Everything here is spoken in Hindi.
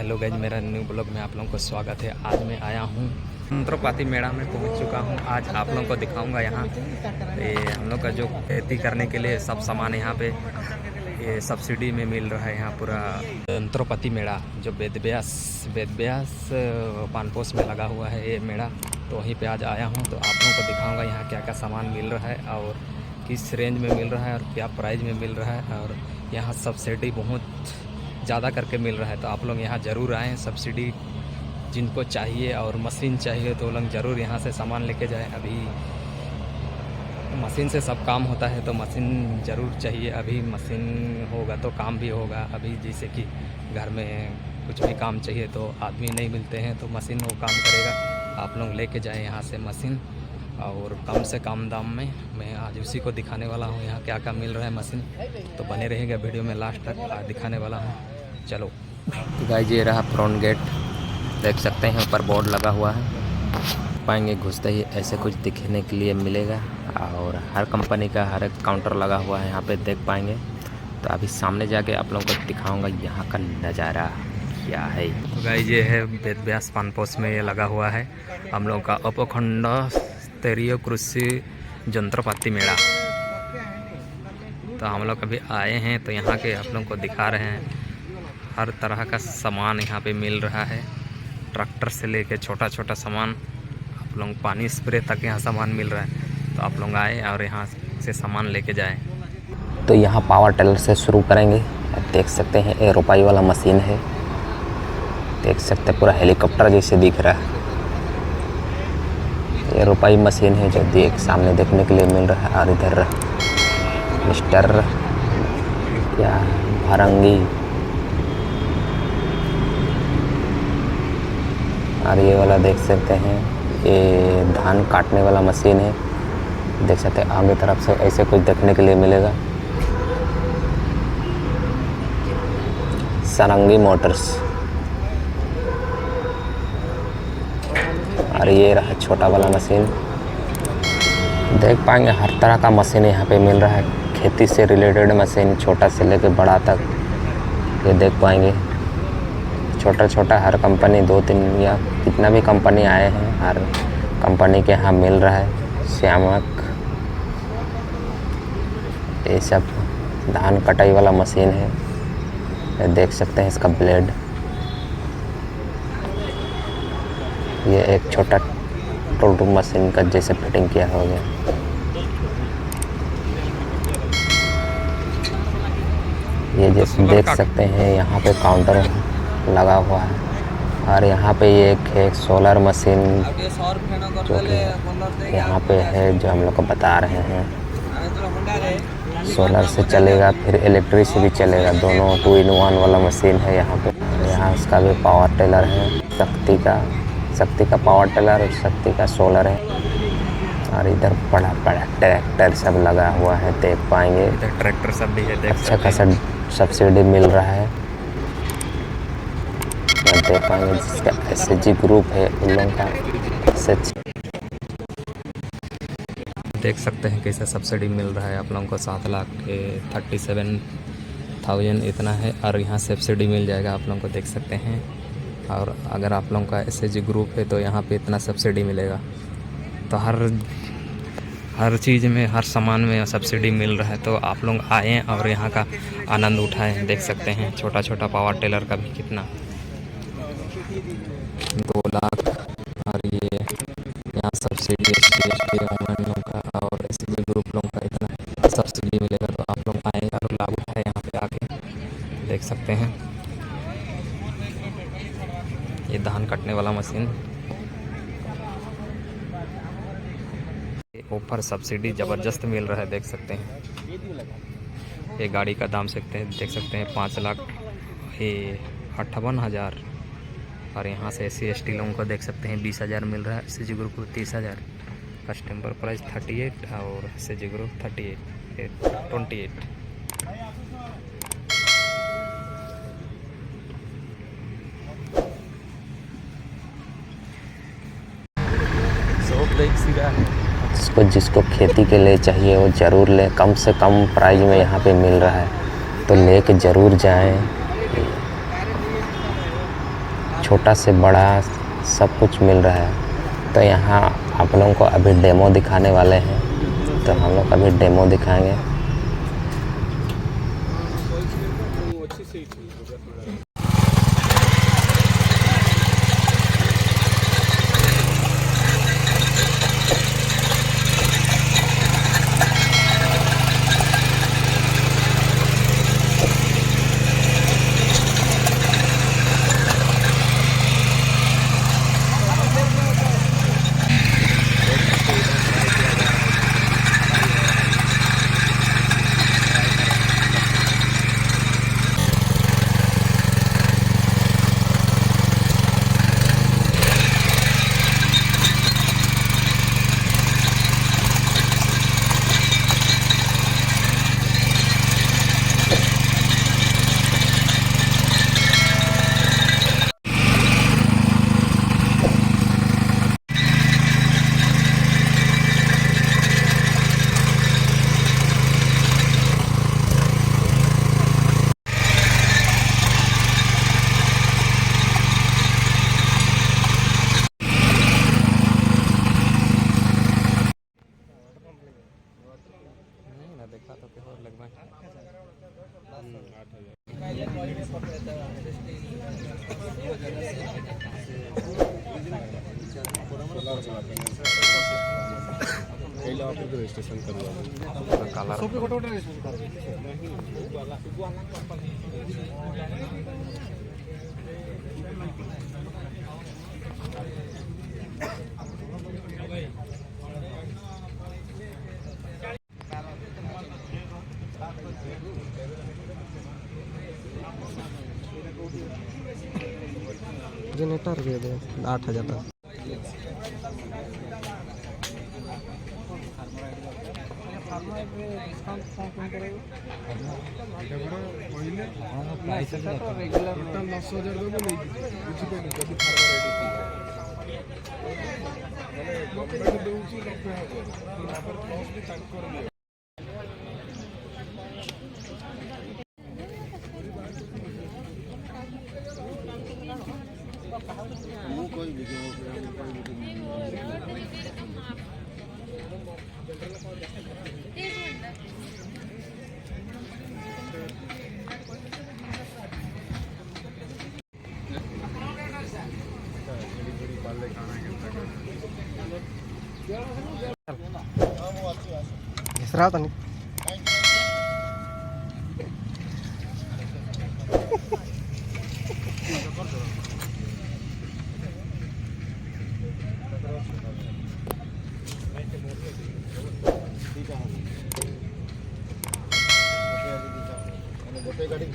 हेलो गाइज, मेरा न्यू ब्लॉग में आप लोगों को स्वागत है। आज मैं आया हूँ यंत्रपाती मेला में पहुँच चुका हूँ। आज आप लोगों को दिखाऊंगा यहाँ ये हम लोग का जो खेती करने के लिए सब सामान यहाँ पे ये सब्सिडी में मिल रहा है। यहाँ पूरा यंत्रपाती मेला जो वेदव्यास पानपोस में लगा हुआ है ये मेला, तो वहीं पे आज आया हूँ। तो आप लोगों को दिखाऊँगा यहाँ क्या क्या सामान मिल रहा है और किस रेंज में मिल रहा है और क्या प्राइस में मिल रहा है, और यहाँ सब्सिडी बहुत ज़्यादा करके मिल रहा है। तो आप लोग यहाँ ज़रूर आएँ। सब्सिडी जिनको चाहिए और मशीन चाहिए तो लोग ज़रूर यहाँ से सामान लेके जाएं। अभी मशीन से सब काम होता है तो मशीन ज़रूर चाहिए। अभी मशीन होगा तो काम भी होगा। अभी जैसे कि घर में कुछ भी काम चाहिए तो आदमी नहीं मिलते हैं तो मशीन वो काम करेगा। आप लोग लेके जाएं यहाँ से मशीन, और कम से कम दाम में। मैं आज उसी को दिखाने वाला हूँ यहाँ क्या क्या मिल रहा है मशीन। तो बने रहेगा वीडियो में लास्ट तक, दिखाने वाला हूँ। चलो गाइस, ये रहा फ्रंट गेट, देख सकते हैं ऊपर बोर्ड लगा हुआ है। पाएंगे घुसते ही ऐसे कुछ दिखने के लिए मिलेगा, और हर कंपनी का हर एक काउंटर लगा हुआ है यहाँ पे देख पाएंगे। तो अभी सामने जाके आप लोगों को दिखाऊंगा यहाँ का नज़ारा क्या है। तो गाइस, ये है वेदव्यास पानपोस में ये लगा हुआ है हम लोग का उपखंड स्तरीय कृषि यंत्रपाती मेला। तो हम लोग अभी आए हैं तो यहाँ के आप लोगों को दिखा रहे हैं। हर तरह का सामान यहाँ पे मिल रहा है, ट्रैक्टर से लेके छोटा छोटा सामान, आप लोग पानी स्प्रे तक यहाँ सामान मिल रहा है। तो आप लोग आए और यहाँ से सामान लेके जाएं। तो यहाँ पावर टेलर से शुरू करेंगे। देख सकते हैं ये रोपाई वाला मशीन है, देख सकते हैं पूरा हेलीकॉप्टर जैसे दिख रहा है। ये रोपाई मशीन है जो सामने देखने के लिए मिल रहा है। और इधर मिस्टर या भरंगी, और ये वाला देख सकते हैं ये धान काटने वाला मशीन है। देख सकते हैं आगे तरफ से ऐसे कुछ देखने के लिए मिलेगा। सारंगी मोटर्स, और ये रहा छोटा वाला मशीन। देख पाएंगे हर तरह का मशीन यहाँ पे मिल रहा है। खेती से रिलेटेड मशीन छोटा से लेकर बड़ा तक ये देख पाएंगे। छोटा छोटा हर कंपनी 2-3 या कितना भी कंपनी आए हैं, हर कंपनी के यहाँ मिल रहा है। श्यामक, ये सब धान कटाई वाला मशीन है। ये देख सकते हैं इसका ब्लेड। ये एक छोटा टोटू मशीन का जैसे फिटिंग किया हो गया। ये जैसे देख सकते हैं यहाँ पे काउंटर लगा हुआ है, और यहाँ पे ये एक सोलर मशीन जो कि यहाँ पे है जो हम लोग को बता रहे हैं। सोलर से चलेगा फिर इलेक्ट्रिक से भी चलेगा, दोनों 2-in-1 वाला मशीन है यहाँ पे। यहाँ इसका भी पावर टेलर है, शक्ति का पावर टेलर और शक्ति का सोलर है। और इधर बड़ा बड़ा ट्रैक्टर सब लगा हुआ है, देख पाएंगे। इधर ट्रैक्टर सब भी है, अच्छा खासा सब्सिडी मिल रहा है। देख पाएंगे जिसका SHG ग्रुप है उन लोगों का देख सकते हैं कैसे सब्सिडी मिल रहा है आप लोगों को। 7,37,000 इतना है, और यहाँ सब्सिडी मिल जाएगा आप लोगों को, देख सकते हैं। और अगर आप लोगों का SHG ग्रुप है तो यहाँ पे इतना सब्सिडी मिलेगा। तो हर चीज़ में, हर सामान में सब्सिडी मिल रहा है। तो आप लोग आएँ और यहाँ का आनंद उठाएं। देख सकते हैं छोटा छोटा पावर टेलर का भी कितना 2 लाख, और ये यहाँ सब्सिडी ST वुमेन लोगों का और SHG ग्रुप लोगों का इतना सब्सिडी मिलेगा। तो आप लोग आएँ और लाभ उठाएं यहाँ पे आके। देख सकते हैं ये धान काटने वाला मशीन, ऊपर सब्सिडी ज़बरदस्त मिल रहा है, देख सकते हैं। ये गाड़ी का दाम देख सकते हैं 5,58,000, और यहाँ से SC/ST लोगों को देख सकते हैं 20,000 मिल रहा है। SHG ग्रुप को 30,000, कस्टमर प्राइस 38 और SHG ग्रुप 28। जिसको खेती के लिए चाहिए वो ज़रूर ले। कम से कम प्राइस में यहाँ पे मिल रहा है, तो लेके ज़रूर जाएं। छोटा से बड़ा सब कुछ मिल रहा है। तो यहाँ आप लोगों को अभी डेमो दिखाने वाले हैं, तो हम लोग अभी डेमो दिखाएंगे। देखा तो और लगभग रजिस्ट्रेशन करवा जनरेटर दे दे 8,000 तक। इसरा तो नहीं गोटे गाड़ी